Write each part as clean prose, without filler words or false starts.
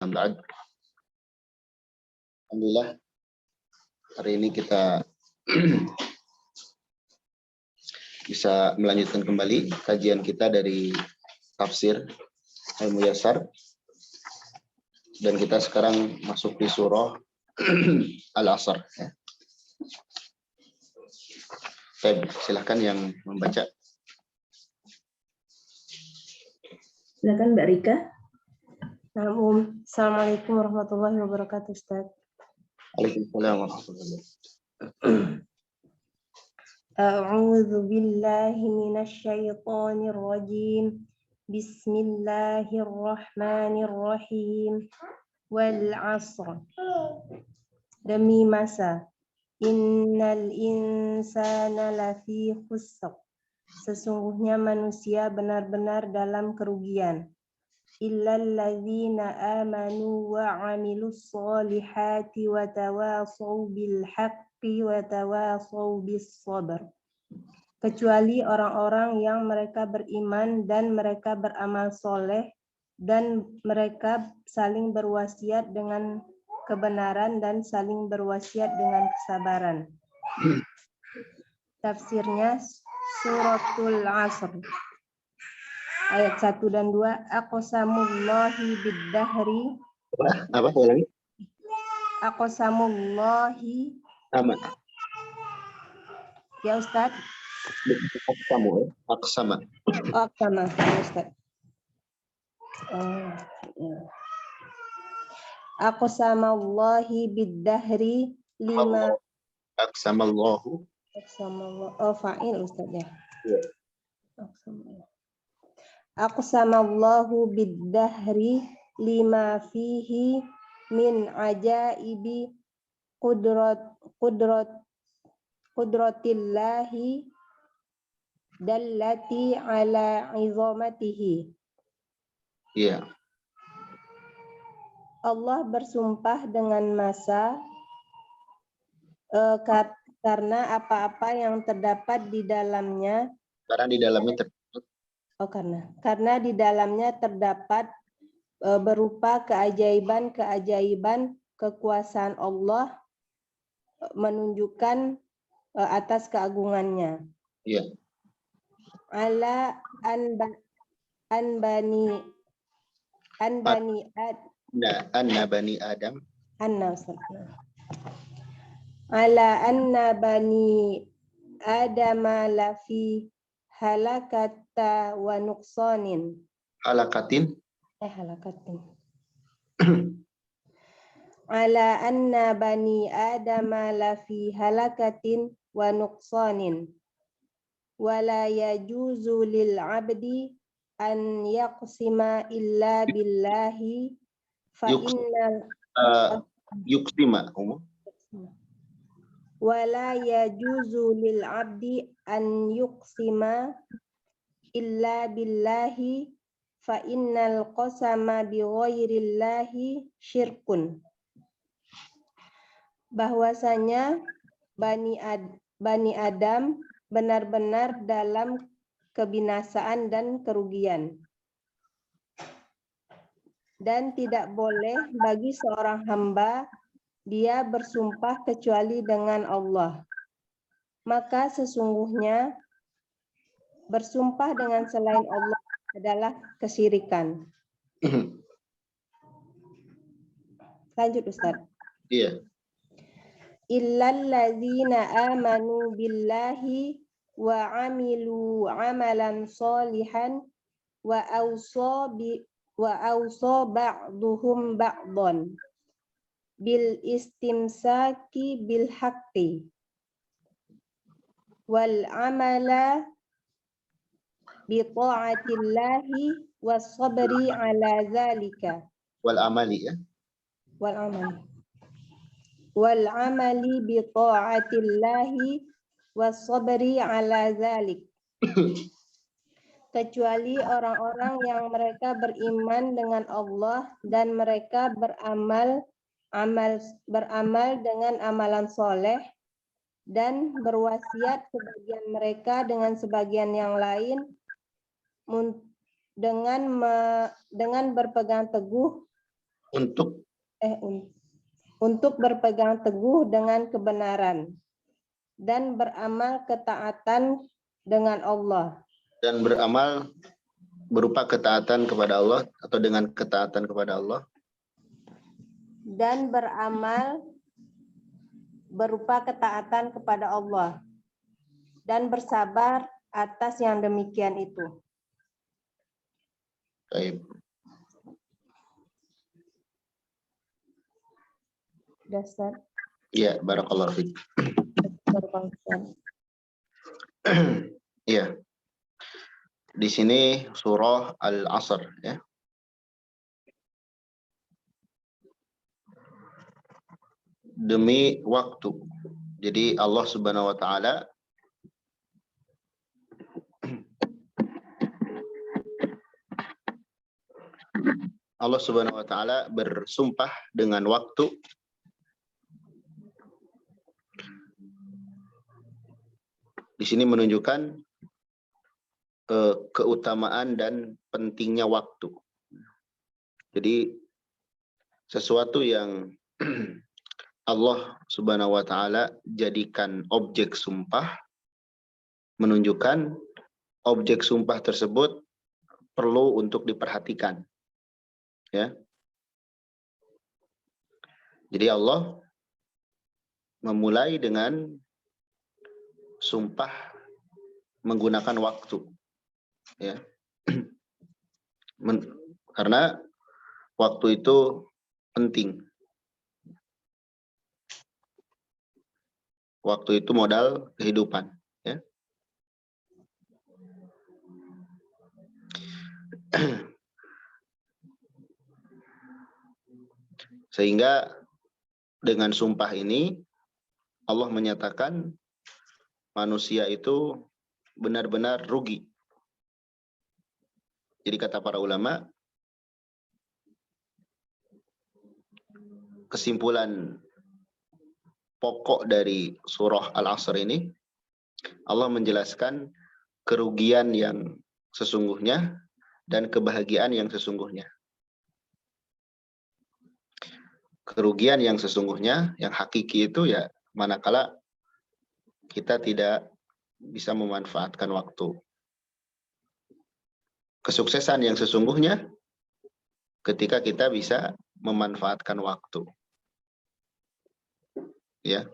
Alhamdulillah, hari ini kita bisa melanjutkan kembali kajian kita dari tafsir Al-Muyassar, dan kita sekarang masuk di surah Al-Asr. Silahkan yang membaca. Silakan Mbak Rika. Assalamualaikum warahmatullahi wabarakatuh, Ustaz. Waalaikumsalam warahmatullahi wabarakatuh. A'udzu billahi minasy syaithanir rajim. Bismillahirrahmanirrahim. Wal 'asr. Demi masa. Innal insana lafi khusr. Sesungguhnya manusia benar-benar dalam kerugian. Illal ladzina amanu wa 'amilus sholihati wa tawashaw bil haqqi wa tawashaw bis sabr. Kecuali orang-orang yang mereka beriman dan mereka beramal soleh dan mereka saling berwasiat dengan kebenaran dan saling berwasiat dengan kesabaran. Tafsirnya Suratul Asr. Ayat 1 dan 2. Aqsamullahi bid-dahri. Apa lagi? Aqsamullahi. Sama. Ya Ustaz. Aksama. Oh, sama ya Ustaz. Aqsamullahi bid-dahri lima. Aksamallahu. Oh, fa'il Ustaz ya. Ya. Aqsamallahu bid-dahri lima fihi min ajaibi qudratillahi dallati ala izamatihi. Iya. Allah bersumpah dengan masa karena apa-apa yang terdapat di dalamnya. Karena di dalamnya Karena di dalamnya terdapat berupa keajaiban-keajaiban kekuasaan Allah menunjukkan atas keagungannya. Iya. Ala bani Adam. Ala anna bani Adam lafi halakata wa nuqsanin. Halakatin. Ala anna bani Adam lafi halakatin wa nuqsanin. Wala yajuzu lil abdi an yaqsima illa billahi fa innal yuqsima. Wala yajuzu lil abdi an yuqsima illa billahi fa innal qasama bi ghairillahi syirkun. Bahwasanya Bani Adam benar-benar dalam kebinasaan dan kerugian. Dan tidak boleh bagi seorang hamba dia bersumpah kecuali dengan Allah. Maka sesungguhnya bersumpah dengan selain Allah adalah kesyirikan. Lanjut Ustaz. Iya. Illal ladzina amanu billahi wa amilu amalan sholihan wa awsa ba'duhum ba'dhan bil istimsaki bil haqqi wal amala bi ta'atillahi was sabri ala zalika. Wal amali ya. Wal amali bi ta'atillahi was sabri ala zalik. Kecuali orang-orang yang mereka beriman dengan Allah dan mereka beramal dengan amalan soleh dan berwasiat sebagian mereka dengan sebagian yang lain dengan berpegang teguh Untuk untuk berpegang teguh dengan kebenaran dan beramal ketaatan dengan Allah. dan beramal berupa ketaatan kepada Allah atau dengan ketaatan kepada Allah. Dan beramal berupa ketaatan kepada Allah. Dan bersabar atas yang demikian itu. Baik. Dasar. Ya, barakallahu fiik. Berpangkat. Iya. Di sini surah Al-Asr ya. Demi waktu. Jadi Allah Subhanahu wa taala bersumpah dengan waktu. Di sini menunjukkan keutamaan dan pentingnya waktu. Jadi sesuatu yang Allah Subhanahu wa taala jadikan objek sumpah menunjukkan objek sumpah tersebut perlu untuk diperhatikan. Ya. Jadi Allah memulai dengan sumpah menggunakan waktu. Ya. Karena waktu itu penting. Waktu itu modal kehidupan. Ya. Sehingga dengan sumpah ini Allah menyatakan manusia itu benar-benar rugi. Jadi kata para ulama, kesimpulan pokok dari surah Al-Asr ini, Allah menjelaskan kerugian yang sesungguhnya dan kebahagiaan yang sesungguhnya. Kerugian yang sesungguhnya, yang hakiki itu ya manakala kita tidak bisa memanfaatkan waktu. Kesuksesan yang sesungguhnya ketika kita bisa memanfaatkan waktu. Ya.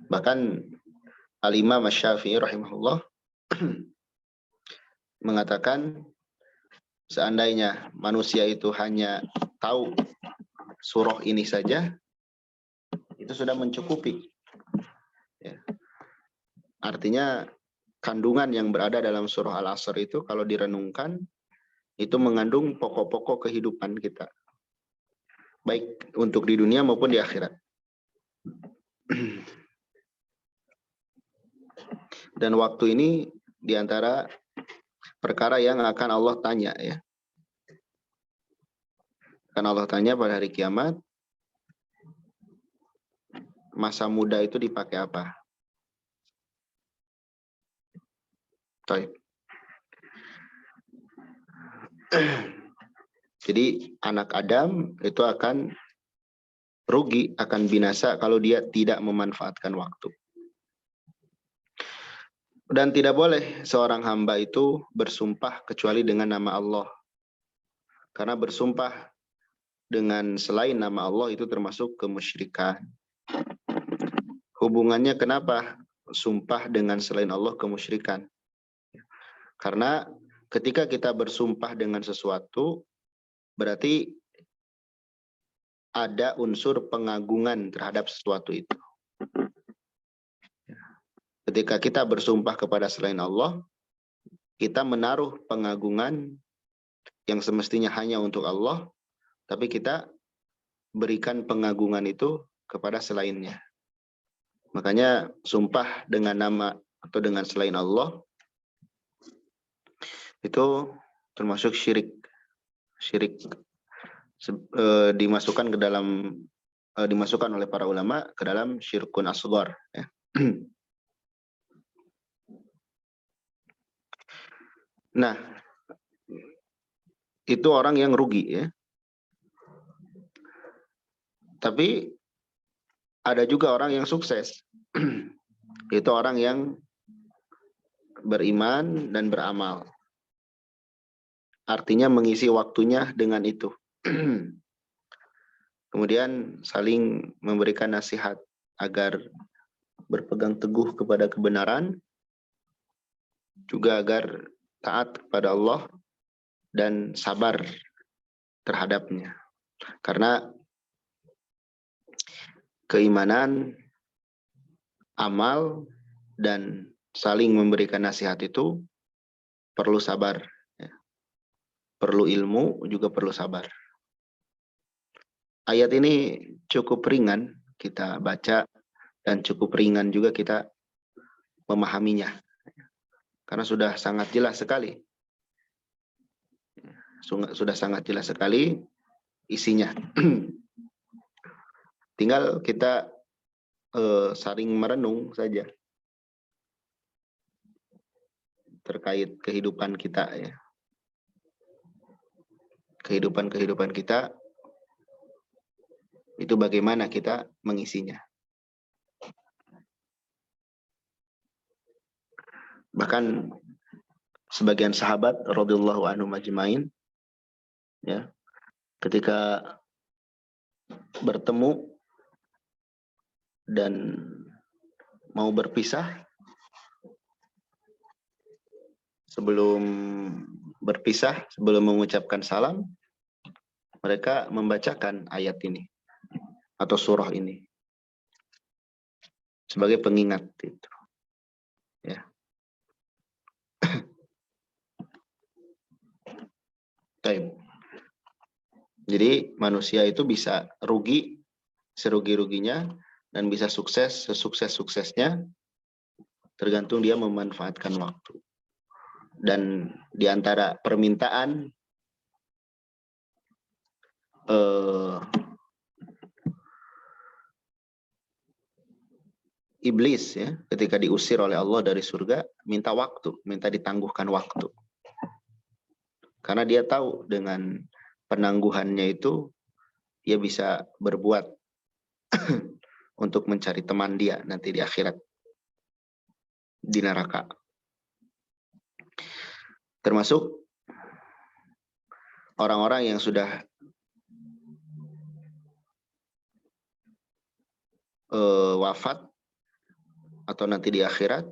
Bahkan Al-Imam Asy-Syafi'i rahimahullah mengatakan seandainya manusia itu hanya tahu surah ini saja, itu sudah mencukupi. Ya. Artinya kandungan yang berada dalam surah Al-Asr itu kalau direnungkan, itu mengandung pokok-pokok kehidupan kita. Baik untuk di dunia maupun di akhirat. Dan waktu ini diantara perkara yang akan Allah tanya ya. Akan Allah tanya pada hari kiamat, masa muda itu dipakai apa? Baik. Jadi anak Adam itu akan rugi, akan binasa kalau dia tidak memanfaatkan waktu. Dan tidak boleh seorang hamba itu bersumpah kecuali dengan nama Allah. Karena bersumpah dengan selain nama Allah itu termasuk kemusyrikan. Hubungannya kenapa sumpah dengan selain Allah kemusyrikan? Karena ketika kita bersumpah dengan sesuatu, berarti ada unsur pengagungan terhadap sesuatu itu. Ketika kita bersumpah kepada selain Allah, kita menaruh pengagungan yang semestinya hanya untuk Allah, tapi kita berikan pengagungan itu kepada selainnya. Makanya sumpah dengan nama atau dengan selain Allah itu termasuk syirik. Syirik dimasukkan ke dalam dimasukkan oleh para ulama ke dalam syirkun asghar ya. Nah, itu orang yang rugi ya. Tapi ada juga orang yang sukses. Itu orang yang beriman dan beramal. Artinya mengisi waktunya dengan itu. Kemudian saling memberikan nasihat agar berpegang teguh kepada kebenaran, juga agar taat kepada Allah dan sabar terhadapnya. Karena keimanan, amal, dan saling memberikan nasihat itu perlu sabar. Ya. Perlu ilmu, juga perlu sabar. Ayat ini cukup ringan kita baca dan cukup ringan juga kita memahaminya. Karena sudah sangat jelas sekali. Sudah sangat jelas sekali isinya. Tinggal kita saling merenung saja terkait kehidupan kita ya. Kehidupan kita itu bagaimana kita mengisinya. Bahkan sebagian sahabat radhiyallahu anhum ajmain ya, ketika bertemu dan mau berpisah, sebelum mengucapkan salam, mereka membacakan ayat ini atau surah ini sebagai pengingat itu. Ya. Jadi manusia itu bisa rugi serugi-ruginya dan bisa sukses sesukses-suksesnya tergantung dia memanfaatkan waktu. Dan di antara permintaan iblis ya, ketika diusir oleh Allah dari surga, minta waktu, minta ditangguhkan waktu. Karena dia tahu dengan penangguhannya itu dia bisa berbuat untuk mencari teman dia nanti di akhirat, di neraka. Termasuk orang-orang yang sudah wafat atau nanti di akhirat,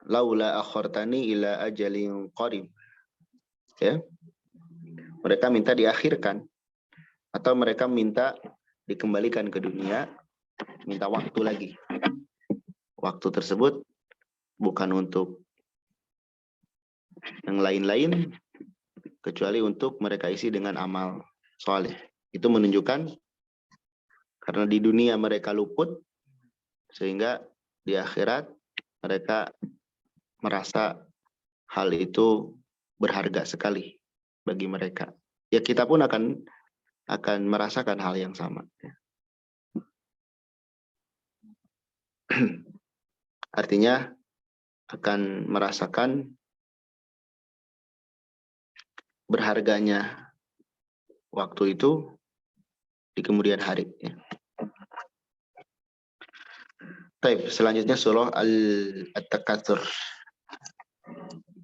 laula akhartani ila ajalin qarib. Ya. Mereka minta diakhirkan atau mereka minta dikembalikan ke dunia, minta waktu lagi. Waktu tersebut bukan untuk yang lain-lain kecuali untuk mereka isi dengan amal soleh. Itu menunjukkan karena di dunia mereka luput, sehingga di akhirat mereka merasa hal itu berharga sekali bagi mereka. Ya kita pun akan merasakan hal yang sama. Artinya akan merasakan berharganya waktu itu di kemudian hari. Baik, selanjutnya surah At-Takatsur.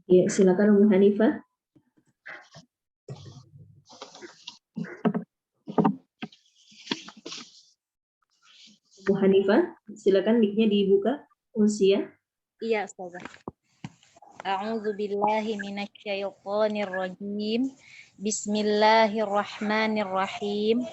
Ya, silakan Umu Hanifah. Umu Hanifah, silakan mic-nya dibuka. Usia. Iya, Ustazah. A'udzu billahi minasyaitonir rajim. Bismillahirrahmanirrahim.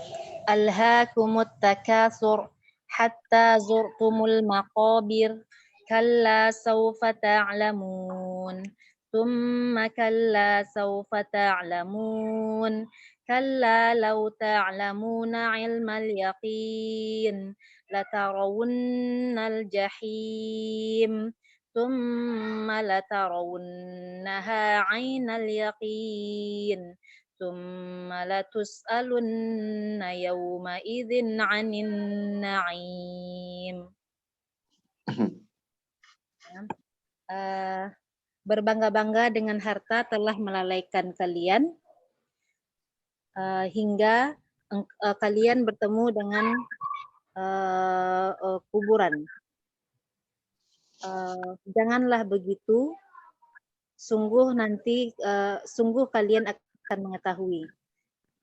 Alhaakumut takatsur hatta zurtumul maqabir. Kalla sawfa ta'lamun. Tsumma kalla sawfa ta'lamun. Kalla law ta'lamuna 'ilmal yaqin latarawunnal jahim. ثم لترونها عين اليقين ثم لتسألن يومئذ عن النعيم. berbangga-bangga dengan harta telah melalaikan kalian hingga kalian bertemu dengan kuburan. Janganlah begitu, sungguh kalian akan mengetahui.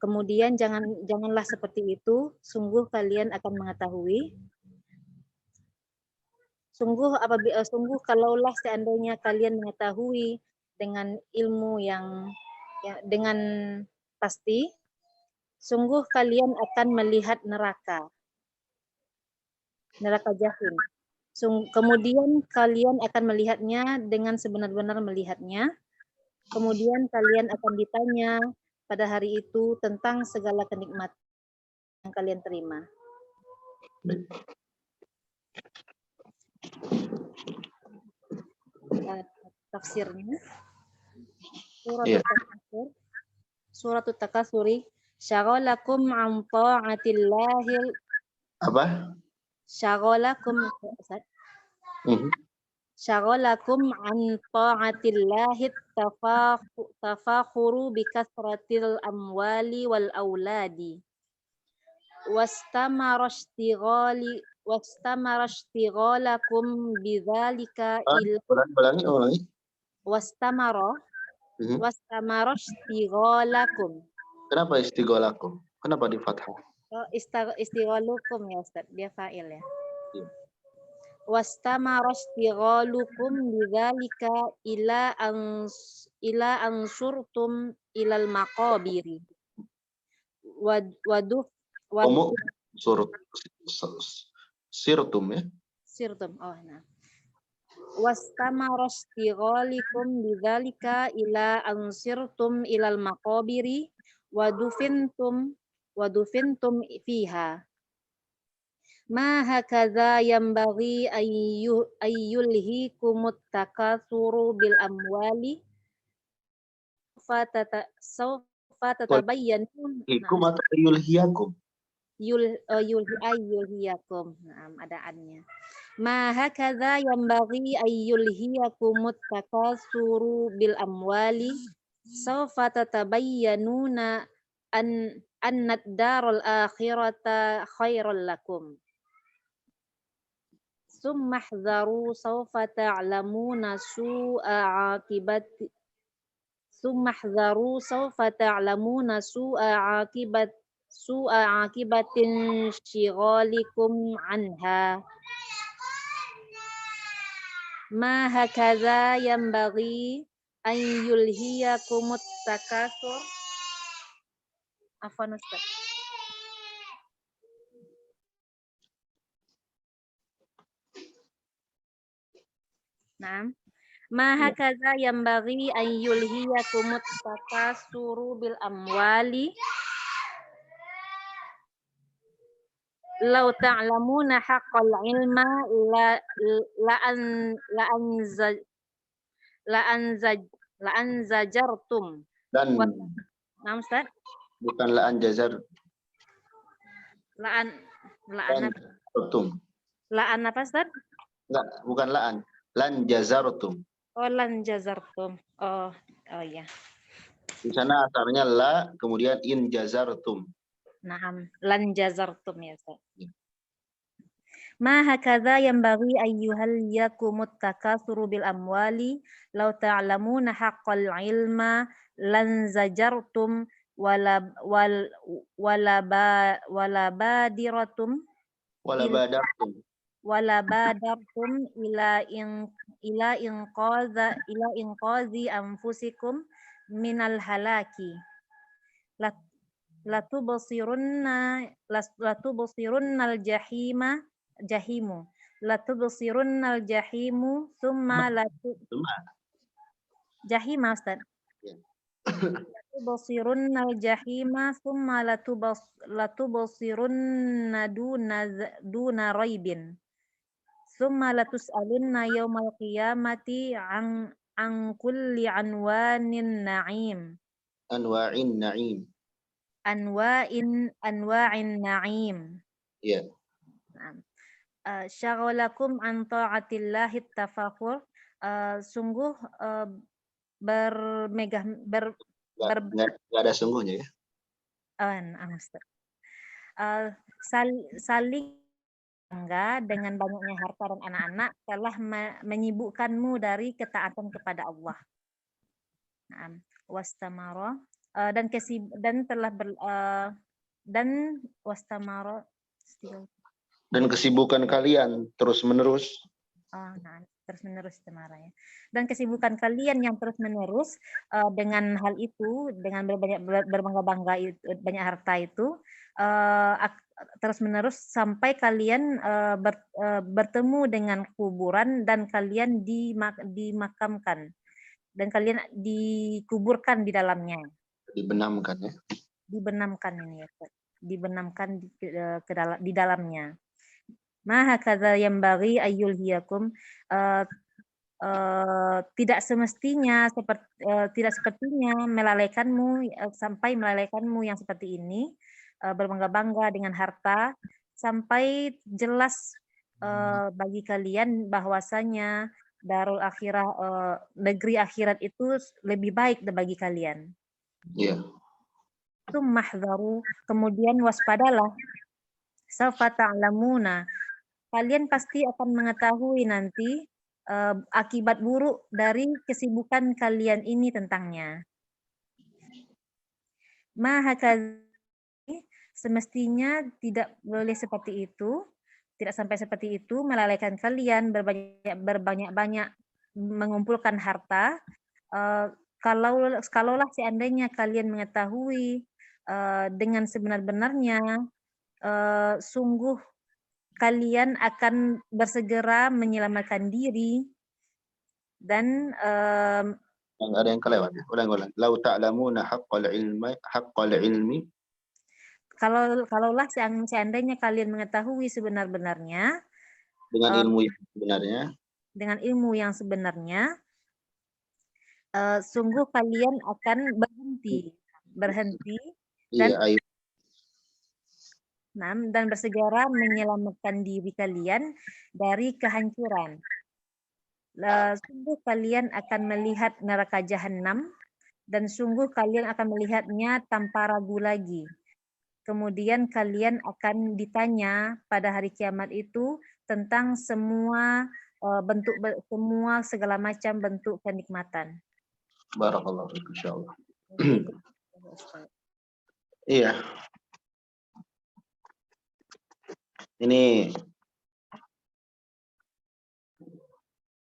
Kemudian janganlah seperti itu, sungguh kalian akan mengetahui. Sungguh kalaulah seandainya kalian mengetahui dengan ilmu yang dengan pasti, sungguh kalian akan melihat neraka jahim. Kemudian kalian akan melihatnya dengan sebenar-benar melihatnya. Kemudian kalian akan ditanya pada hari itu tentang segala kenikmatan yang kalian terima. Tafsirnya Surat At-Takatsur syagalakum an ta'atillahil Apa? syagalakum an ta'atillahit tafakhuru bikasratil amwali wal auladi wastamara ishtighalakum bidzalika Ulangi. wastamara ishtighalakum. Kenapa istigholakum? Kenapa di fathah? Istighalukum ya Ustaz, dia fa'il ya. Iya. Wastamara istighalukum bidzalika ila ansurtum ilal maqabiri. Sirtum ya. Sirtum. Oh, nah. Wastamara istighalikum bidzalika ila ansirtum ilal maqabiri wadufintum fiha. Ma hakadha yanbaghi ayyulhikumut takatsuru bil amwali sawfa tatabayyanu. Hikum atau yulhiyakum? Yulhiyakum. Nah, adaannya. Ma hakadha yanbaghi ayyulhiyakumut takatsuru bil amwali sawfa tatabayyanuna annad darul akhirata khairul lakum. Summa hzaru sawfa ta'lamuna su'a aqibati su'a aqibatin shighalikum anha. Ma hakadha yanbaghi an yulhiyakumut takatsur. Afwan Ustaz. Naam. Ma hakadha yanbaghi an yulhiyakumut takatsuru bil amwali law ta'lamuna haqqal ilma la anzajartum. Dan Naam Ustaz. bukan la'an jazar. La'an apa Ustaz? Enggak, bukan la'an. Lan jazartum. Oh, lan jazartum. Oh ya. Di sana asarnya la, kemudian in jazartum. Naam, lan jazartum ya Ustaz. Ma hakadha yanbaghi ayyuhal yakumut takatsuru bil amwali law ta'lamuna haqqal ilma lan zajartum wala badartum ila inqazi anfusikum minal halaki latubsirunnal jahimu thumma jahima Ustaz. Latubsirunnal jahima thumma latubsirunna duna raibin. Thumma latus'alunna yaumal qiyamati an kulli anwa'in na'im. Anwa'in na'im. Iya. Syagalakum an ta'atillahi tafakhur sungguh bermegah ber, ber, Nggak ada sungguhnya ya. Ustaz. Saling bangga dengan banyaknya harta dan anak-anak telah menyibukkanmu dari ketaatan kepada Allah. Wastamara dan telah dan wastamara Dan kesibukan kalian terus menerus. Terus menerus ya. Dan kesibukan kalian yang terus menerus dengan hal itu, dengan berbangga-bangga banyak harta itu, terus menerus sampai kalian bertemu dengan kuburan dan kalian dimakamkan dan kalian dikuburkan di dalamnya. Dibenamkan ya. Dibenamkan ini ya, dibenamkan di dalamnya. Maha kadza yang bagi ayul hiyakum, tidak semestinya tidak sepertinya melalaikanmu sampai melalaikanmu yang seperti ini, berbangga-bangga dengan harta sampai jelas bagi kalian bahwasanya darul akhirah, negeri akhirat itu lebih baik bagi kalian. Iya. Itu mahzaru, kemudian waspadalah. Sawfa ta'lamuna, kalian pasti akan mengetahui nanti akibat buruk dari kesibukan kalian ini tentangnya. Semestinya tidak boleh seperti itu, tidak sampai seperti itu, melalaikan kalian berbanyak-banyak mengumpulkan harta. Kalaulah seandainya kalian mengetahui dengan sebenar-benarnya, sungguh kalian akan bersegera menyelamatkan diri dan ada yang kelewat ya. Ulang. Lau ta'lamuna haqqal ilmi. Kalaulah seandainya kalian mengetahui sebenar-benarnya dengan ilmu yang sebenarnya. Dengan ilmu yang sebenarnya, sungguh kalian akan berhenti dan bersegera menyelamatkan diri kalian dari kehancuran. Sungguh kalian akan melihat neraka jahanam dan sungguh kalian akan melihatnya tanpa ragu lagi. Kemudian kalian akan ditanya pada hari kiamat itu tentang semua segala macam bentuk kenikmatan. Barakallahu fiik, insyaallah. Iya. Ini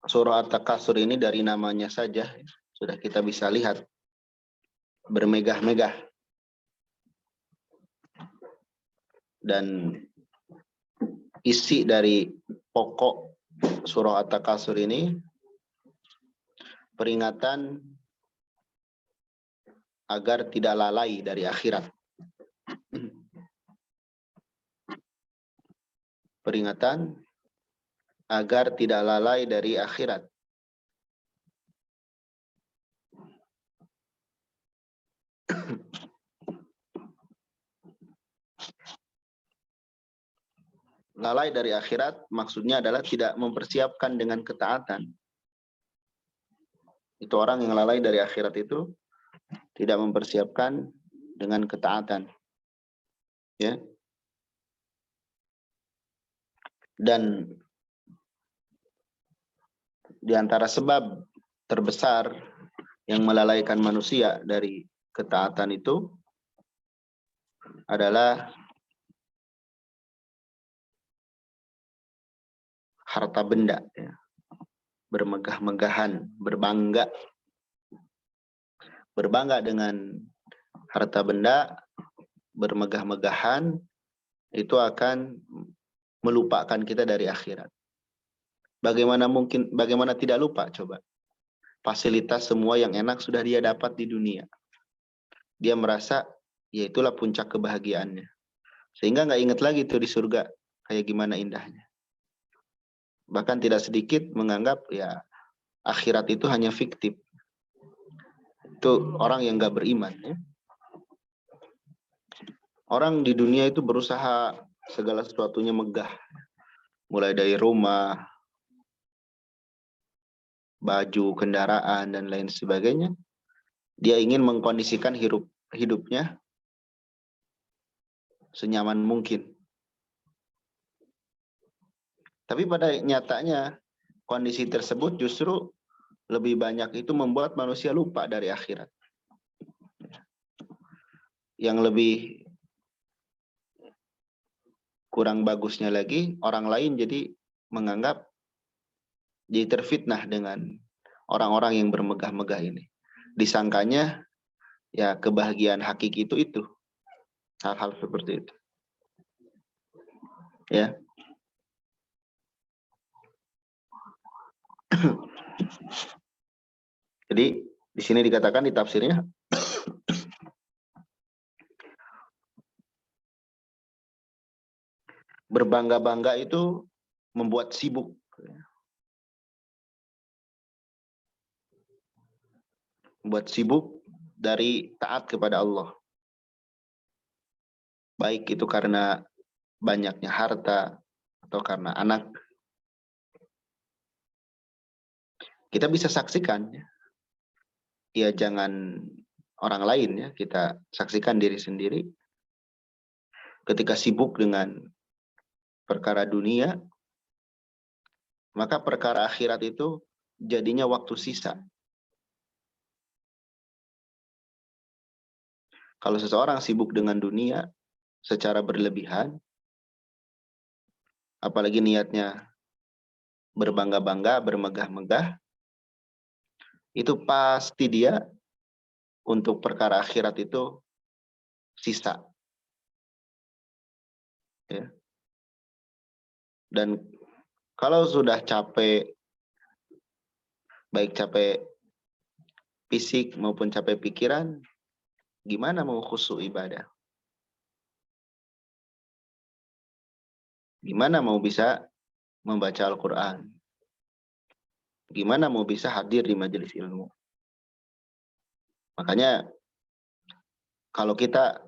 surah At-Takasur ini dari namanya saja sudah kita bisa lihat bermegah-megah. Dan isi dari pokok surah At-Takasur ini peringatan agar tidak lalai dari akhirat. Peringatan agar tidak lalai dari akhirat. Lalai dari akhirat maksudnya adalah tidak mempersiapkan dengan ketaatan. Itu orang yang lalai dari akhirat itu tidak mempersiapkan dengan ketaatan. Ya. Dan di antara sebab terbesar yang melalaikan manusia dari ketaatan itu adalah harta benda, ya. Bermegah-megahan, berbangga dengan harta benda, bermegah-megahan, itu akan melupakan kita dari akhirat. Bagaimana tidak lupa coba? Fasilitas semua yang enak sudah dia dapat di dunia. Dia merasa ya itulah puncak kebahagiaannya. Sehingga nggak ingat lagi tuh di surga kayak gimana indahnya. Bahkan tidak sedikit menganggap ya akhirat itu hanya fiktif. Itu orang yang nggak beriman. Ya. Orang di dunia itu berusaha segala sesuatunya megah. Mulai dari rumah, baju, kendaraan, dan lain sebagainya. Dia ingin mengkondisikan hidupnya senyaman mungkin. Tapi pada nyatanya kondisi tersebut justru lebih banyak itu membuat manusia lupa dari akhirat. Yang lebih kurang bagusnya lagi, orang lain jadi menganggap, jadi terfitnah dengan orang-orang yang bermegah-megah ini. Disangkanya ya kebahagiaan hakiki itu hal-hal seperti itu. Ya. Jadi di sini dikatakan di tafsirnya berbangga-bangga itu membuat sibuk. Membuat sibuk dari taat kepada Allah. Baik itu karena banyaknya harta atau karena anak. Kita bisa saksikan ya, jangan orang lain ya, kita saksikan diri sendiri. Ketika sibuk dengan perkara dunia, maka perkara akhirat itu jadinya waktu sisa. Kalau seseorang sibuk dengan dunia secara berlebihan, apalagi niatnya berbangga-bangga, bermegah-megah, itu pasti dia untuk perkara akhirat itu sisa. Ya. Dan kalau sudah capek, baik capek fisik maupun capek pikiran, gimana mau khusyuk ibadah? Gimana mau bisa membaca Al-Quran? Gimana mau bisa hadir di majelis ilmu? Makanya kalau kita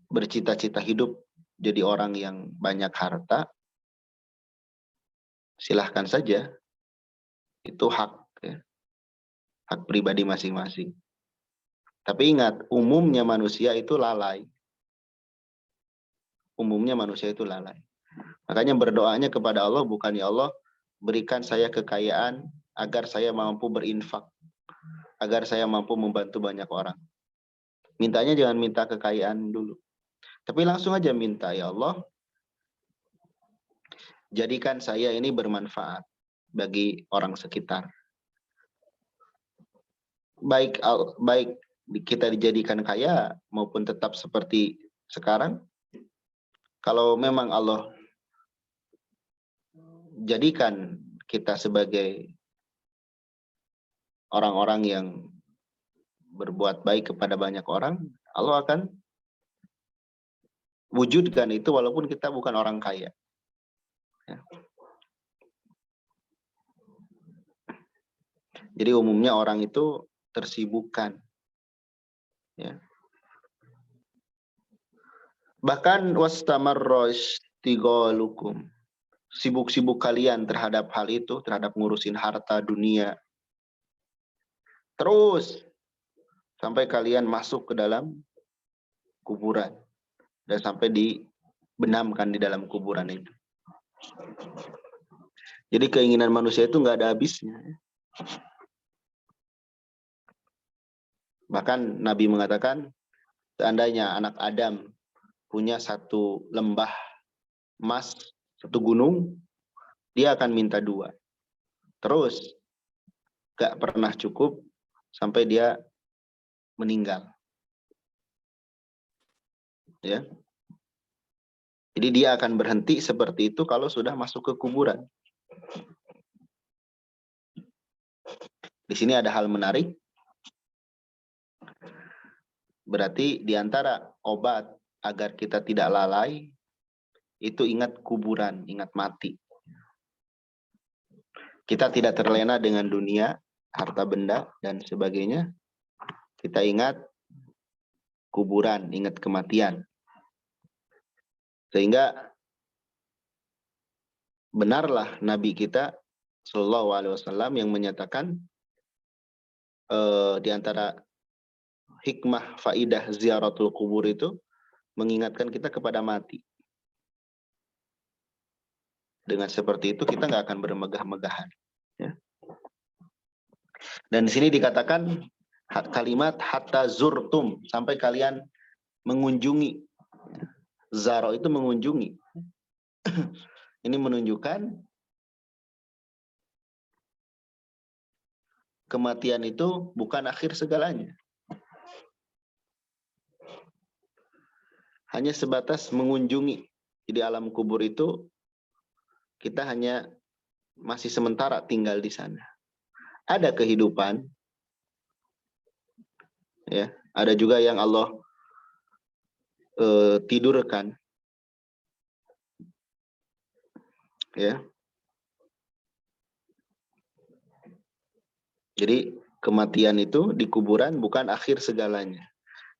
bercita-cita hidup jadi orang yang banyak harta, silahkan saja. Itu hak, ya. Hak pribadi masing-masing. Tapi ingat, umumnya manusia itu lalai. Umumnya manusia itu lalai. Makanya berdoanya kepada Allah, bukan ya Allah, berikan saya kekayaan agar saya mampu berinfak, agar saya mampu membantu banyak orang. Mintanya jangan minta kekayaan dulu. Tapi langsung aja minta, ya Allah, jadikan saya ini bermanfaat bagi orang sekitar. Baik kita dijadikan kaya maupun tetap seperti sekarang, kalau memang Allah jadikan kita sebagai orang-orang yang berbuat baik kepada banyak orang, Allah akan wujudkan itu walaupun kita bukan orang kaya. Ya. Jadi umumnya orang itu tersibukkan. Ya. Bahkan wastamarra istigholukum, sibuk-sibuk kalian terhadap hal itu, terhadap ngurusin harta dunia, terus sampai kalian masuk ke dalam kuburan dan sampai dibenamkan di dalam kuburan itu. Jadi keinginan manusia itu nggak ada habisnya. Bahkan Nabi mengatakan, seandainya anak Adam punya satu lembah emas, satu gunung, dia akan minta 2. Terus gak pernah cukup sampai dia meninggal. Ya. Jadi dia akan berhenti seperti itu kalau sudah masuk ke kuburan. Di sini ada hal menarik. Berarti di antara obat agar kita tidak lalai, itu ingat kuburan, ingat mati. Kita tidak terlena dengan dunia, harta benda, dan sebagainya. Kita ingat kuburan, ingat kematian. Sehingga benarlah Nabi kita Shallallahu Alaihi Wasallam yang menyatakan di antara hikmah faidah ziaratul kubur itu mengingatkan kita kepada mati. Dengan seperti itu kita nggak akan bermegah-megahan. Ya. Dan di sini dikatakan kalimat hatta zurtum, sampai kalian mengunjungi. Zaro itu mengunjungi. Ini menunjukkan kematian itu bukan akhir segalanya. Hanya sebatas mengunjungi. Di alam kubur itu kita hanya masih sementara tinggal di sana. Ada kehidupan, ya. Ada juga yang Allah tidurkan, ya. Jadi kematian itu di kuburan bukan akhir segalanya.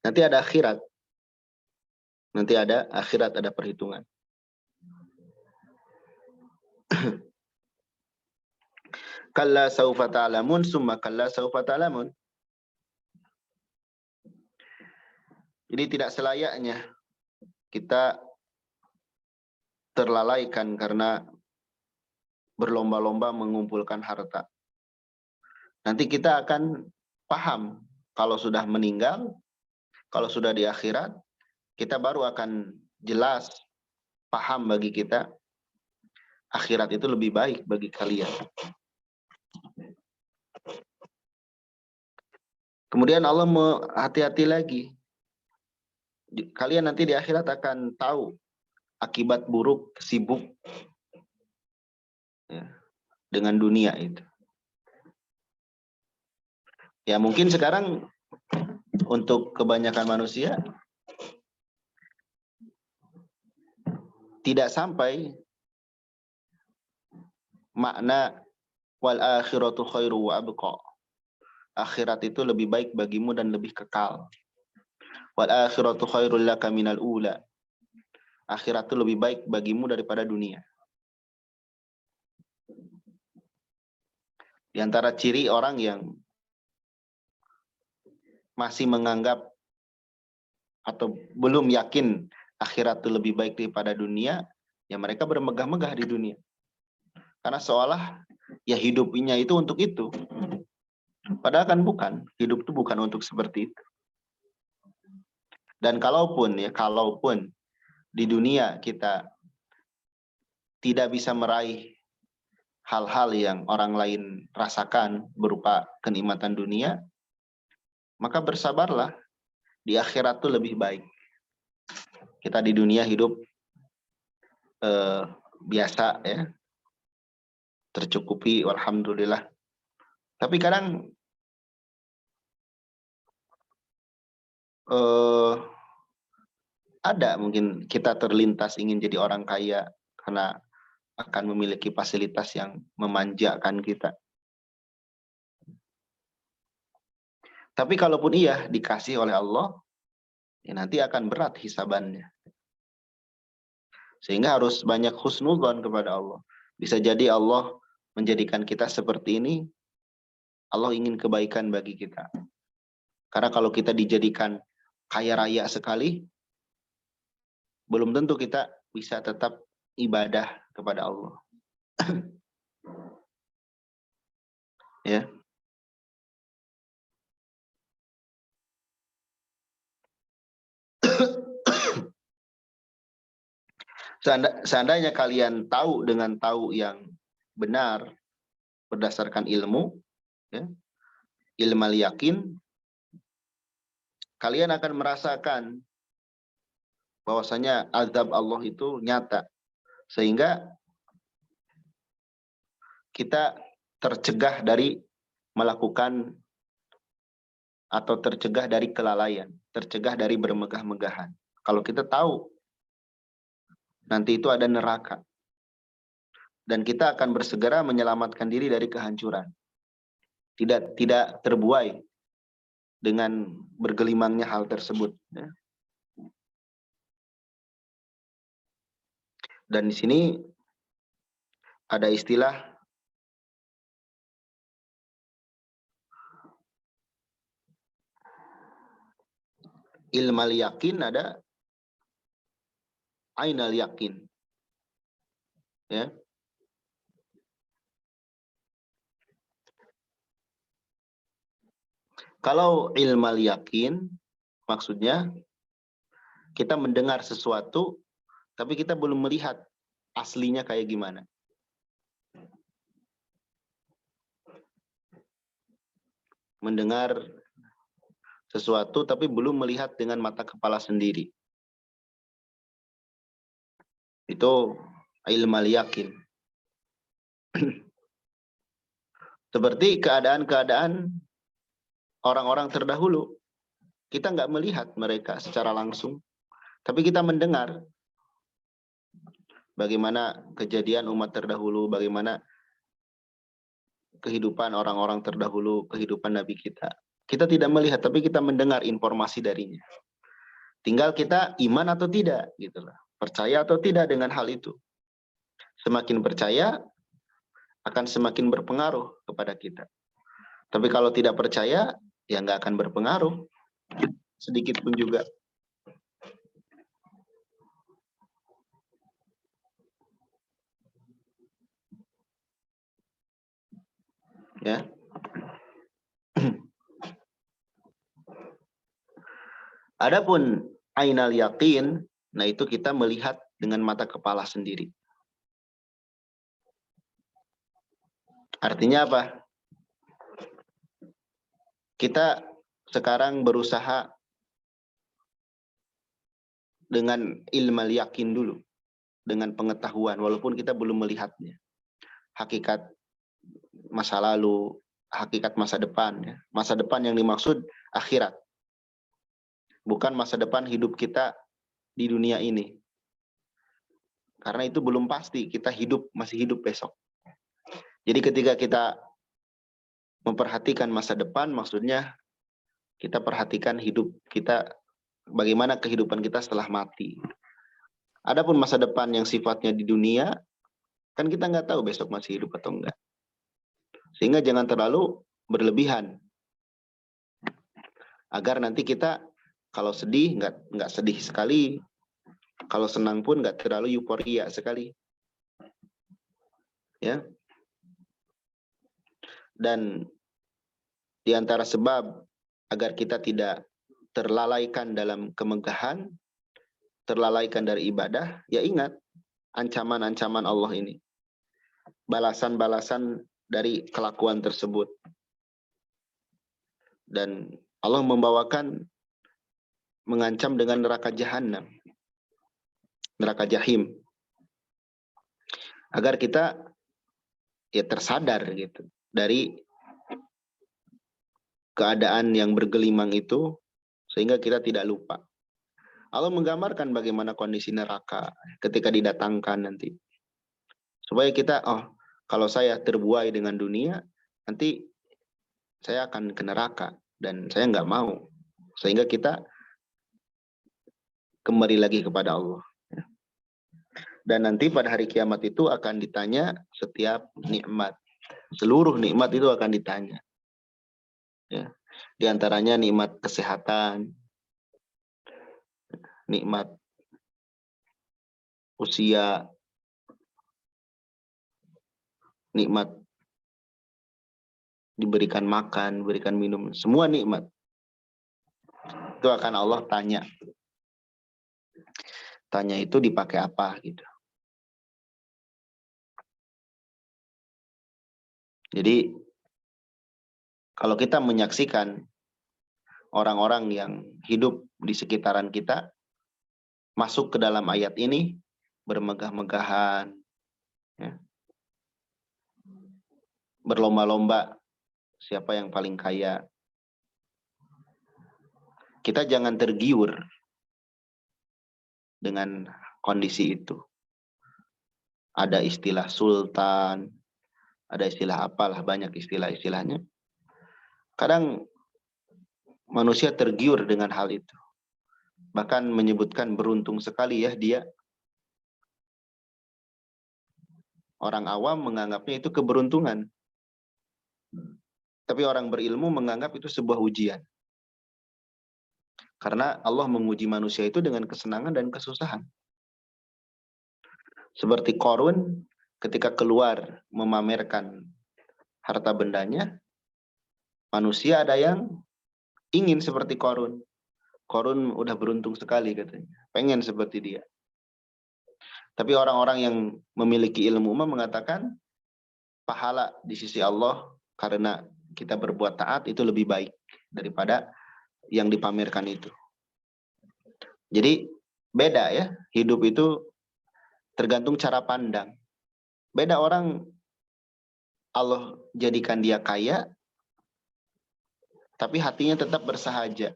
Nanti ada akhirat. Nanti ada akhirat, ada perhitungan. Kalla saufa ta'lamun summa kalla saufa ta'lamun. Jadi tidak selayaknya kita terlalaikan karena berlomba-lomba mengumpulkan harta. Nanti kita akan paham kalau sudah meninggal, kalau sudah di akhirat, kita baru akan jelas, paham bagi kita, akhirat itu lebih baik bagi kalian. Kemudian Allah mau hati-hati lagi. Kalian nanti di akhirat akan tahu akibat buruk sibuk, ya, dengan dunia itu. Ya mungkin sekarang untuk kebanyakan manusia tidak sampai makna wal akhiratu khairu wa abqa. Akhirat itu lebih baik bagimu dan lebih kekal. Wal akhiratu khairul laka minal ula. Akhirat itu lebih baik bagimu daripada dunia. Di antara ciri orang yang masih menganggap atau belum yakin akhirat itu lebih baik daripada dunia, ya mereka bermegah-megah di dunia. Karena seolah ya hidupnya itu untuk itu. Padahal kan bukan. Hidup itu bukan untuk seperti itu. Dan kalaupun di dunia kita tidak bisa meraih hal-hal yang orang lain rasakan berupa kenikmatan dunia, maka bersabarlah, di akhirat itu lebih baik. Kita di dunia hidup biasa, ya, tercukupi, alhamdulillah. Tapi kadang ada mungkin kita terlintas ingin jadi orang kaya karena akan memiliki fasilitas yang memanjakan kita. Tapi kalaupun iya dikasih oleh Allah, ya nanti akan berat hisabannya. Sehingga harus banyak husnudzon kepada Allah. Bisa jadi Allah menjadikan kita seperti ini, Allah ingin kebaikan bagi kita. Karena kalau kita dijadikan kaya raya sekali, belum tentu kita bisa tetap ibadah kepada Allah. Ya. Seandainya kalian tahu dengan tahu yang benar berdasarkan ilmu, ya, ilmu yakin, kalian akan merasakan bahwasanya azab Allah itu nyata, sehingga kita tercegah dari melakukan atau tercegah dari kelalaian, tercegah dari bermegah-megahan. Kalau kita tahu nanti itu ada neraka, dan kita akan bersegera menyelamatkan diri dari kehancuran. Tidak terbuai dengan bergelimangnya hal tersebut. Dan di sini ada istilah ilmal yakin, ada ainal yakin. Ya. Kalau ilmal yakin, maksudnya kita mendengar sesuatu, tapi kita belum melihat aslinya kayak gimana. Mendengar sesuatu, tapi belum melihat dengan mata kepala sendiri. Itu ilmal yakin. Seperti keadaan-keadaan orang-orang terdahulu. Kita nggak melihat mereka secara langsung, tapi kita mendengar bagaimana kejadian umat terdahulu, bagaimana kehidupan orang-orang terdahulu, kehidupan Nabi kita. Kita tidak melihat, tapi kita mendengar informasi darinya. Tinggal kita iman atau tidak, gitulah. Percaya atau tidak dengan hal itu. Semakin percaya, akan semakin berpengaruh kepada kita. Tapi kalau tidak percaya, ya nggak akan berpengaruh. Sedikit pun juga. Ya. Adapun ainal yakin, nah itu kita melihat dengan mata kepala sendiri. Artinya apa? Kita sekarang berusaha dengan ilmal yakin dulu, dengan pengetahuan, walaupun kita belum melihatnya. Hakikat masa lalu, hakikat masa depan. Ya. Masa depan yang dimaksud akhirat. Bukan masa depan hidup kita di dunia ini. Karena itu belum pasti kita masih hidup besok. Jadi ketika kita memperhatikan masa depan, maksudnya kita perhatikan hidup kita, bagaimana kehidupan kita setelah mati. Adapun masa depan yang sifatnya di dunia, kan kita nggak tahu besok masih hidup atau enggak. Sehingga jangan terlalu berlebihan. Agar nanti kita kalau sedih nggak sedih sekali, kalau senang pun nggak terlalu euforia sekali. Ya. Dan di antara sebab agar kita tidak terlalaikan dalam kemegahan, terlalaikan dari ibadah, ya ingat ancaman-ancaman Allah ini. Balasan-balasan dari kelakuan tersebut. Dan Allah membawakan mengancam dengan neraka jahanam, neraka jahim. Agar kita ya tersadar gitu dari keadaan yang bergelimang itu, sehingga kita tidak lupa. Allah menggambarkan bagaimana kondisi neraka ketika didatangkan nanti. Supaya kita, oh kalau saya terbuai dengan dunia, nanti saya akan ke neraka. Dan saya nggak mau. Sehingga kita kembali lagi kepada Allah. Dan nanti pada hari kiamat itu akan ditanya setiap nikmat. Seluruh nikmat itu akan ditanya. Ya. Di antaranya nikmat kesehatan, nikmat usia, nikmat diberikan makan, berikan minum, semua nikmat. Itu akan Allah tanya. Tanya itu dipakai apa gitu. Jadi kalau kita menyaksikan orang-orang yang hidup di sekitaran kita masuk ke dalam ayat ini bermegah-megahan, ya, berlomba-lomba siapa yang paling kaya. Kita jangan tergiur dengan kondisi itu. Ada istilah sultan, ada istilah apalah, banyak istilah-istilahnya. Kadang manusia tergiur dengan hal itu. Bahkan menyebutkan beruntung sekali ya dia. Orang awam menganggapnya itu keberuntungan. Tapi orang berilmu menganggap itu sebuah ujian. Karena Allah menguji manusia itu dengan kesenangan dan kesusahan. Seperti Qarun ketika keluar memamerkan harta bendanya, manusia ada yang ingin seperti Qarun. Qarun udah beruntung sekali katanya, pengen seperti dia. Tapi orang-orang yang memiliki ilmu mengatakan pahala di sisi Allah karena kita berbuat taat itu lebih baik daripada yang dipamerkan itu. Jadi beda ya, hidup itu tergantung cara pandang. Beda orang Allah jadikan dia kaya, tapi hatinya tetap bersahaja.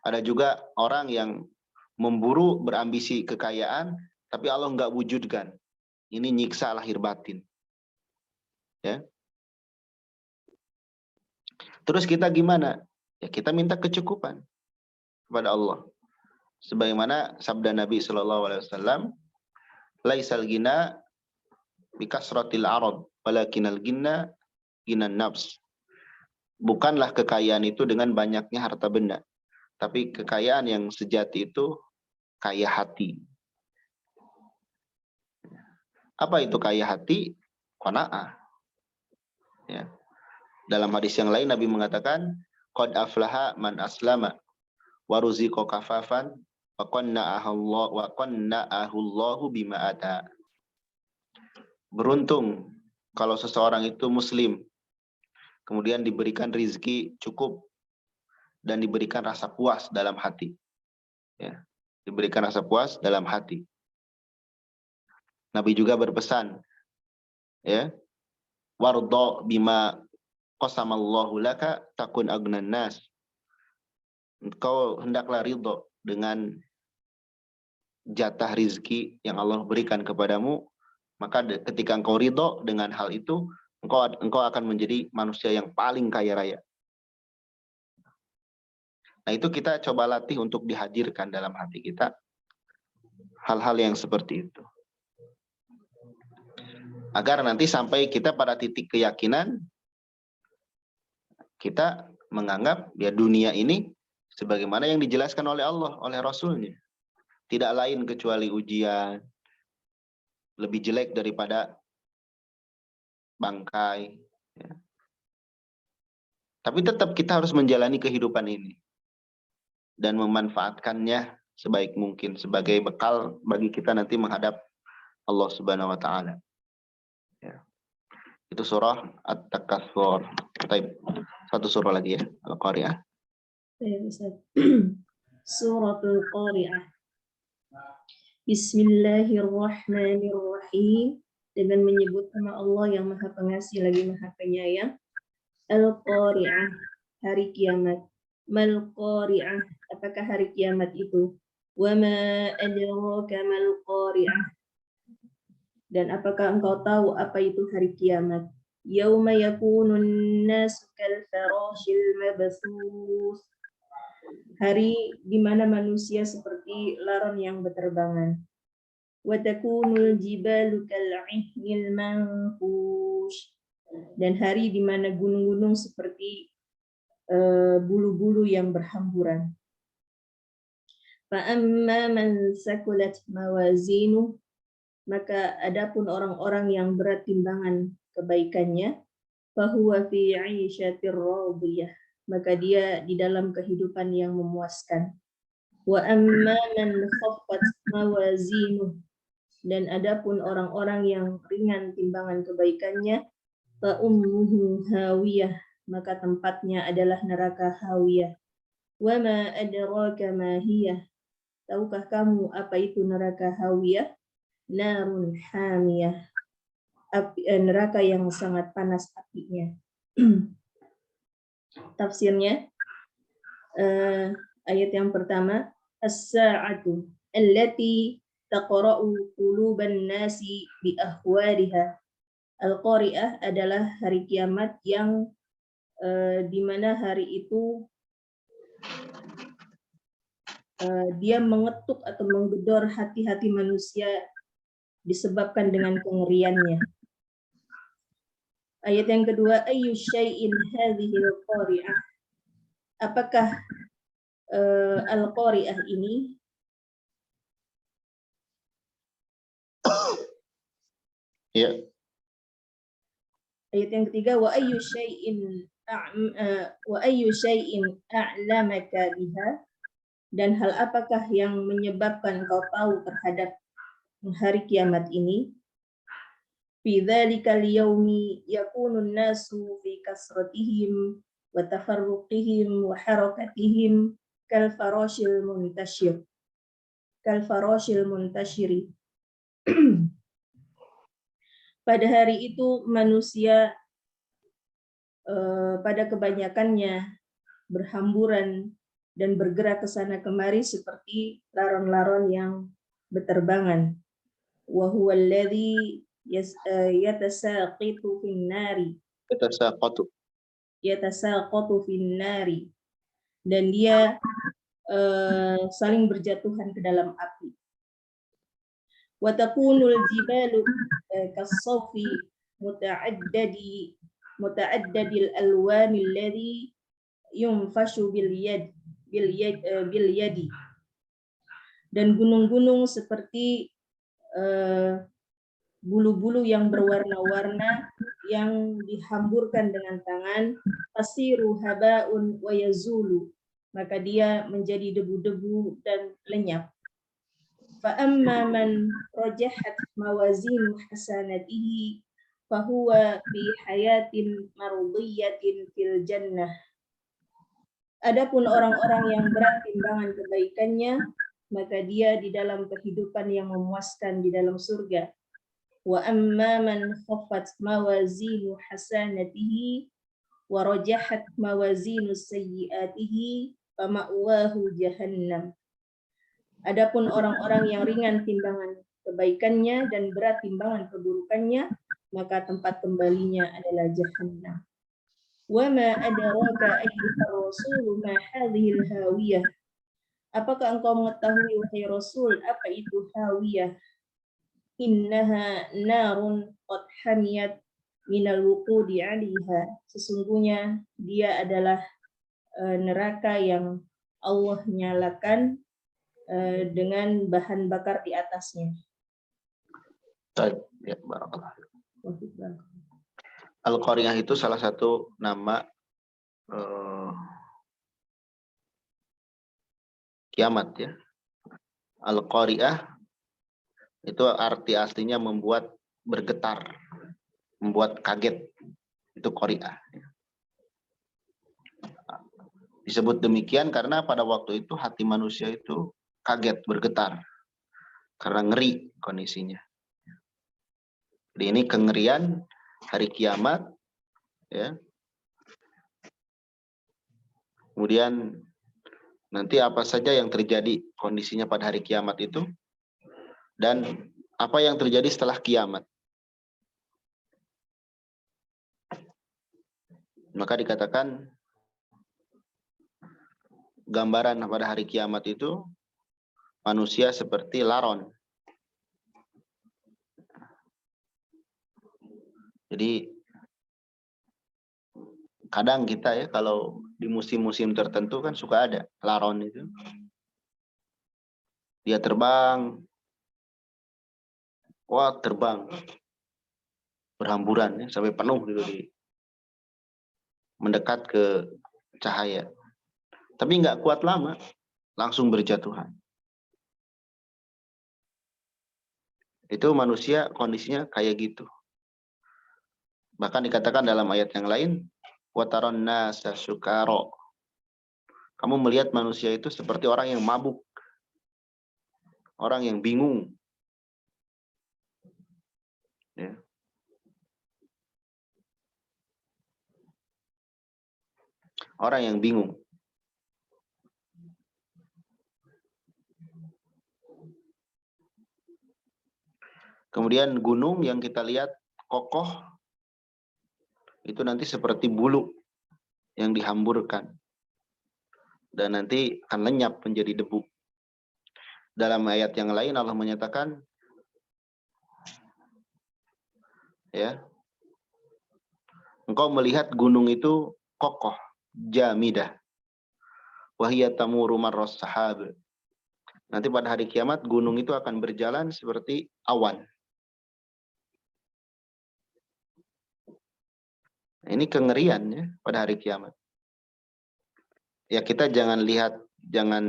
Ada juga orang yang memburu berambisi kekayaan, tapi Allah nggak wujudkan. Ini nyiksa lahir batin. Ya. Terus kita gimana? Ya kita minta kecukupan kepada Allah. Sebagaimana sabda Nabi SAW, laisal gina bikasratil arad, walakinal gina ginan nafs. Bukanlah kekayaan itu dengan banyaknya harta benda, tapi kekayaan yang sejati itu kaya hati. Apa itu kaya hati? Qanaah. Ya. Dalam hadis yang lain Nabi mengatakan, qad aflaha man aslama wa ruziqa kafafan wa qanna'ahu Allahu bima ata. Beruntung kalau seseorang itu muslim, kemudian diberikan rizki cukup dan diberikan rasa puas dalam hati. Ya, diberikan rasa puas dalam hati. Nabi juga berpesan, ya, wardo bima qasamallahu laka takun agnan nas. Engkau hendaklah ridho dengan jatah rizki yang Allah berikan kepadamu, maka ketika engkau ridho dengan hal itu, engkau akan menjadi manusia yang paling kaya raya. Nah, itu kita coba latih untuk dihadirkan dalam hati kita hal-hal yang seperti itu. Agar nanti sampai kita pada titik keyakinan, kita menganggap ya dunia ini sebagaimana yang dijelaskan oleh Allah, oleh Rasulnya. Tidak lain kecuali ujian, lebih jelek daripada bangkai. Ya. Tapi tetap kita harus menjalani kehidupan ini dan memanfaatkannya sebaik mungkin sebagai bekal bagi kita nanti menghadap Allah Subhanahu wa taala. Ya. Itu surah At-Takatsur. Satu surah lagi ya, Al-Qari'ah. Suratul Qari'ah. Bismillahirrahmanirrahim. Dengan menyebut nama Allah yang Maha Pengasih lagi Maha Penyayang. Al-Qari'ah, hari kiamat. Mal Qari'ah, apakah hari kiamat itu? Wa ma adraka mal Qari'ah. Dan apakah engkau tahu apa itu hari kiamat? Yauma yakunun nasu kal farashil mabthus. Hari di mana manusia seperti laron yang berterbangan. Wa takunul jibalu kal'ihnil manfush. Dan hari di mana gunung-gunung seperti bulu-bulu yang berhamburan. Fa amma man sakulat mawazinu, maka adapun orang-orang yang berat timbangan kebaikannya, fahuwa fi 'ishatir radiyah, maka dia di dalam kehidupan yang memuaskan. Wa amma man khaffat mawazinu, dan adapun orang-orang yang ringan timbangan kebaikannya, fa ummuhu hawiyah, maka tempatnya adalah neraka hawiyah. Wa ma adraka ma hiya, tahukah kamu apa itu neraka hawiyah? Narun hamiyah, neraka yang sangat panas apinya. Tafsirnya, ayat yang pertama, as-sa'atu allati taqra'u quluban nasi bi ahwariha. Al-Qari'ah adalah hari kiamat yang di mana hari itu dia mengetuk atau menggedor hati-hati manusia disebabkan dengan kengeriannya. Ayat yang kedua, ayyu syai'in hadhil qari'ah. Apakah Al-Qari'ah ini, Ya, ayat yang ketiga, wa ayyu syai'in a'lamaka biha, dan hal apakah yang menyebabkan kau tahu terhadap hari kiamat ini? Fi dzalikal yaumi yakunun nasu fi kasratihim wa tafarruqihim wa harakatihim kal farashil muntashiri. Pada hari itu manusia pada kebanyakannya berhamburan dan bergerak ke sana kemari seperti laron-laron yang berterbangan. Wa huwa alladhi yatasaqitu fin nari, dan dia saling berjatuhan ke dalam api. Wa takunul jibalu kasawfi muta'addadil alwani alladhi yunfashu bil yadi, dan gunung-gunung seperti bulu-bulu yang berwarna-warna yang dihamburkan dengan tangan. Tasiru haba'un wa yazulu, maka dia menjadi debu-debu dan lenyap. Fa amma man rajahat mawazinu hasanatihi fahuwa fi hayatin mardiyatin fil jannah. Adapun orang-orang yang berat timbangan kebaikannya, maka dia di dalam kehidupan yang memuaskan di dalam surga. Wa amma man khaffat mawazinu hasanatihi wa rajahat mawazinu sayyiatihi fa ma'wahu jahannam. Adapun orang-orang yang ringan timbangan kebaikannya dan berat timbangan keburukannya, maka tempat kembalinya adalah jahannam. Wa ma adraka ayyuhar rasul ma hadhil hawiyah. Apakah engkau mengetahui wahai Rasul apa itu hawiyah? Innaha narun qad hamiyat minal wuqudi 'alaiha. Sesungguhnya dia adalah neraka yang Allah nyalakan dengan bahan bakar di atasnya. ya, barakallah. Al-Qari'ah itu salah satu nama kiamat ya. Al-Qari'ah itu arti aslinya membuat bergetar, membuat kaget. Itu Qari'ah. Disebut demikian karena pada waktu itu hati manusia itu kaget, bergetar. Karena ngeri kondisinya. Jadi ini kengerian hari kiamat ya. Kemudian nanti apa saja yang terjadi kondisinya pada hari kiamat itu, dan apa yang terjadi setelah kiamat. Maka dikatakan gambaran pada hari kiamat itu manusia seperti laron. Jadi kadang kita ya kalau di musim-musim tertentu kan suka ada laron itu. Dia terbang. Wah, terbang. Berhamburan ya, sampai penuh gitu mendekat ke cahaya. Tapi nggak kuat lama, langsung berjatuhan. Itu manusia kondisinya kayak gitu. Bahkan dikatakan dalam ayat yang lain, wataron nasa sukaro. Kamu melihat manusia itu seperti orang yang mabuk, orang yang bingung. Ya. Orang yang bingung. Kemudian gunung yang kita lihat kokoh, itu nanti seperti bulu yang dihamburkan. Dan nanti akan lenyap menjadi debu. Dalam ayat yang lain Allah menyatakan, ya, engkau melihat gunung itu kokoh, jamidah. Wahiyya tamuru marras sahab. Nanti pada hari kiamat gunung itu akan berjalan seperti awan. Ini kengerian ya pada hari kiamat. Ya kita jangan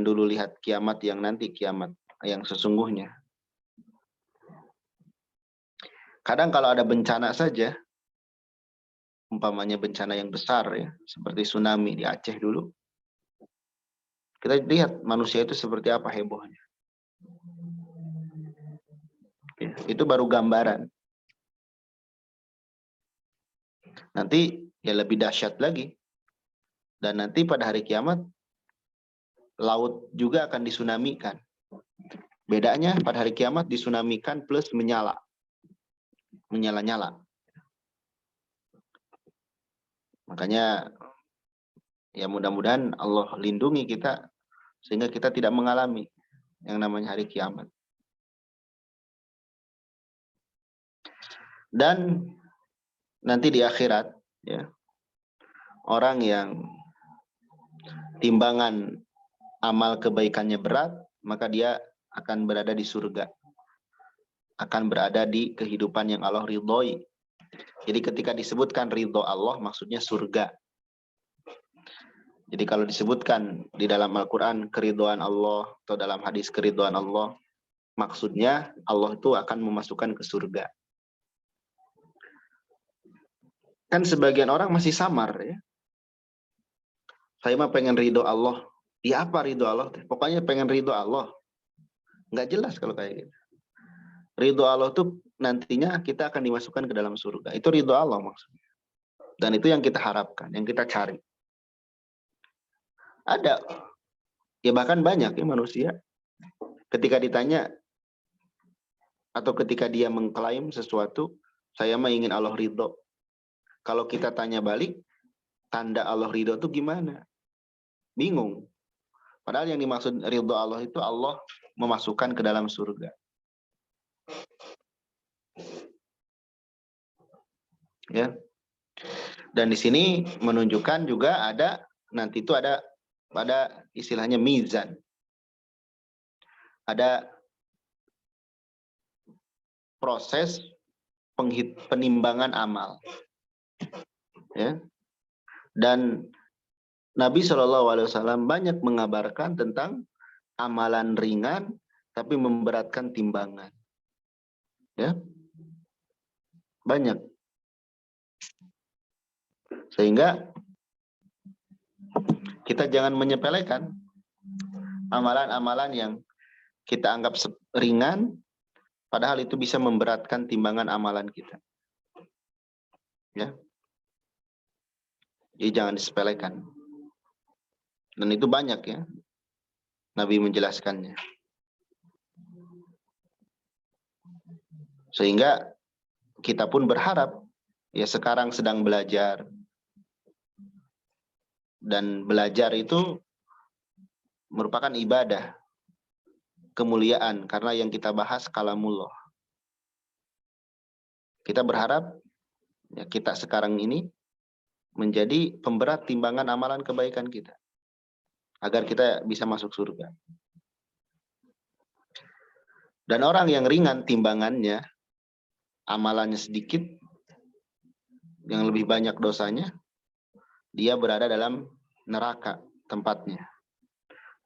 dulu lihat kiamat yang nanti, kiamat yang sesungguhnya. Kadang kalau ada bencana saja, umpamanya bencana yang besar ya, seperti tsunami di Aceh dulu, kita lihat manusia itu seperti apa hebohnya. Ya, itu baru gambaran. Nanti ya lebih dahsyat lagi. Dan nanti pada hari kiamat, laut juga akan disunamikan. Bedanya pada hari kiamat disunamikan plus menyala. Menyala-nyala. Makanya ya mudah-mudahan Allah lindungi kita sehingga kita tidak mengalami yang namanya hari kiamat. Dan nanti di akhirat ya, orang yang timbangan amal kebaikannya berat, maka dia akan berada di surga. Akan berada di kehidupan yang Allah ridhoi. Jadi ketika disebutkan ridho Allah, maksudnya surga. Jadi kalau disebutkan di dalam Al-Quran keridhaan Allah, atau dalam hadis keridhaan Allah, maksudnya Allah itu akan memasukkan ke surga. Kan sebagian orang masih samar ya. Saya mah pengen ridho Allah. Ya apa ridho Allah? Pokoknya pengen ridho Allah. Nggak jelas kalau kayak gitu. Ridho Allah itu nantinya kita akan dimasukkan ke dalam surga. Itu ridho Allah maksudnya. Dan itu yang kita harapkan, yang kita cari. Ada, ya bahkan banyak ya manusia. Ketika ditanya, atau ketika dia mengklaim sesuatu, saya mah ingin Allah ridho. Kalau kita tanya balik, tanda Allah ridho itu gimana? Bingung. Padahal yang dimaksud ridho Allah itu Allah memasukkan ke dalam surga. Ya. Dan di sini menunjukkan juga ada nanti itu ada pada istilahnya mizan. Ada proses penimbangan amal. Ya. Dan Nabi SAW banyak mengabarkan tentang amalan ringan tapi memberatkan timbangan. Ya. Banyak. Sehingga kita jangan menyepelekan amalan-amalan yang kita anggap ringan, padahal itu bisa memberatkan timbangan amalan kita. Ya. Jadi jangan disepelekan. Dan itu banyak ya, Nabi menjelaskannya. Sehingga kita pun berharap, ya sekarang sedang belajar. Dan belajar itu merupakan ibadah, kemuliaan, karena yang kita bahas kalamullah. Kita berharap ya kita sekarang ini menjadi pemberat timbangan amalan kebaikan kita, agar kita bisa masuk surga. Dan orang yang ringan timbangannya, amalannya sedikit, yang lebih banyak dosanya, dia berada dalam neraka tempatnya.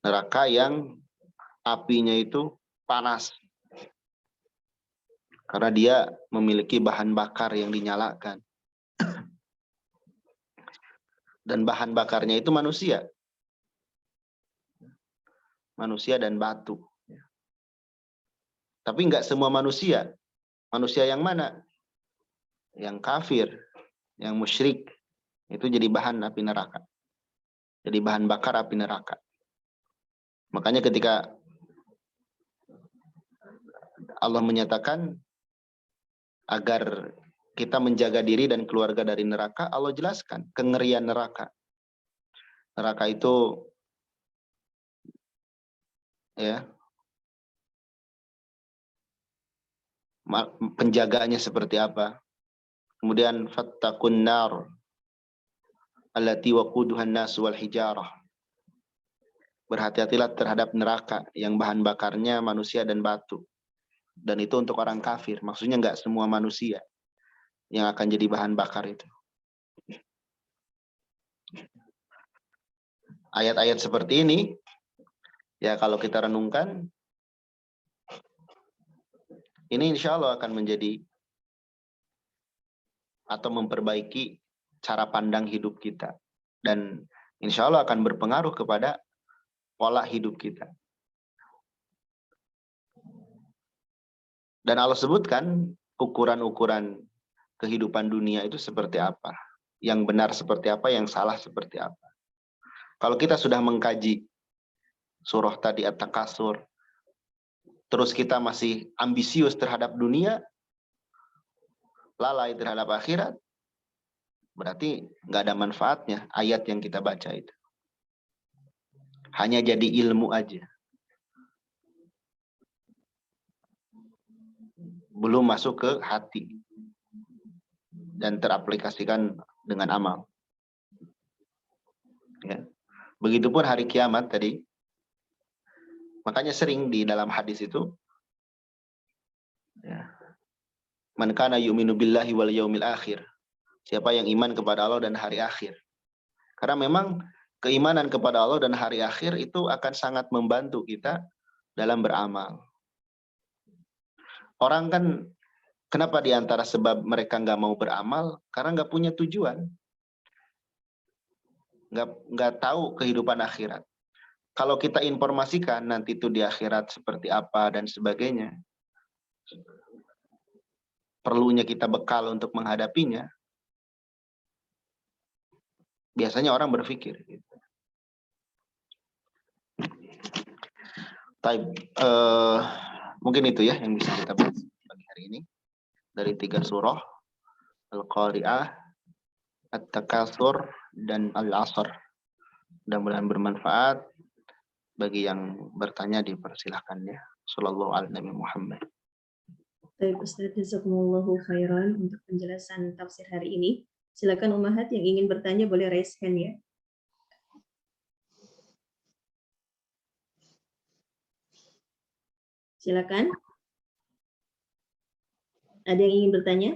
Neraka yang apinya itu panas. Karena dia memiliki bahan bakar yang dinyalakan. Dan bahan bakarnya itu manusia. Manusia dan batu. Tapi enggak semua manusia. Manusia yang mana? Yang kafir, yang musyrik. Itu jadi bahan api neraka. Jadi bahan bakar api neraka. Makanya ketika Allah menyatakan agar kita menjaga diri dan keluarga dari neraka, Allah jelaskan kengerian neraka. Neraka itu ya penjagaannya seperti apa. Kemudian fattaqun nar allati waquduhan nas wal hijarah. Berhati-hatilah terhadap neraka yang bahan bakarnya manusia dan batu. Dan itu untuk orang kafir. Maksudnya nggak semua manusia yang akan jadi bahan bakar itu. Ayat-ayat seperti ini, ya kalau kita renungkan, ini insya Allah akan menjadi atau memperbaiki cara pandang hidup kita. Dan insya Allah akan berpengaruh kepada pola hidup kita. Dan Allah sebutkan ukuran-ukuran kehidupan dunia itu seperti apa. Yang benar seperti apa, yang salah seperti apa. Kalau kita sudah mengkaji surah tadi At-Takasur, terus kita masih ambisius terhadap dunia, lalai terhadap akhirat, berarti nggak ada manfaatnya ayat yang kita baca itu. Hanya jadi ilmu aja. Belum masuk ke hati. Dan teraplikasikan dengan amal. Ya. Begitupun hari kiamat tadi. Makanya sering di dalam hadis itu, ya, man kana yu'minu billahi wal yaumil akhir. Siapa yang iman kepada Allah dan hari akhir. Karena memang keimanan kepada Allah dan hari akhir itu akan sangat membantu kita dalam beramal. Orang kan, kenapa di antara sebab mereka nggak mau beramal? Karena nggak punya tujuan. Nggak tahu kehidupan akhirat. Kalau kita informasikan nanti itu di akhirat seperti apa dan sebagainya, perlunya kita bekal untuk menghadapinya, biasanya orang berpikir. Mungkin itu ya yang bisa kita bahas pagi hari ini. Dari 3 surah, Al-Qari'ah, At-Takasur, dan Al-Asr. Mudah-mudahan bermanfaat. Bagi yang bertanya dipersilahkan ya. Sallallahu alaihi Nabi Muhammad. Baik Ustaz, jazakumullahu khairan untuk penjelasan tafsir hari ini. Silakan Ummahat yang ingin bertanya boleh raise hand ya. Silakan. Ada yang ingin bertanya?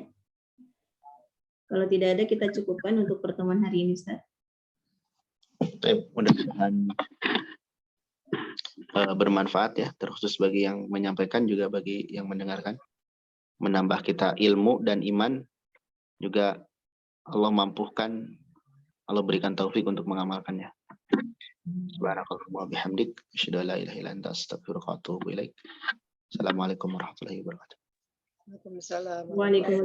Kalau tidak ada, kita cukupkan untuk pertemuan hari ini, Ustaz. Mudah-mudahan bermanfaat ya, terkhusus bagi yang menyampaikan juga bagi yang mendengarkan. Menambah kita ilmu dan iman, juga Allah mampukan, Allah berikan taufik untuk mengamalkannya. Subhanakallahumma wa bihamdik, asyhadu an la ilaha illa anta, astaghfiruka wa atubu ilaik. Assalamualaikum warahmatullahi wabarakatuh. Waalaikumsalam. Waalaikumsalam.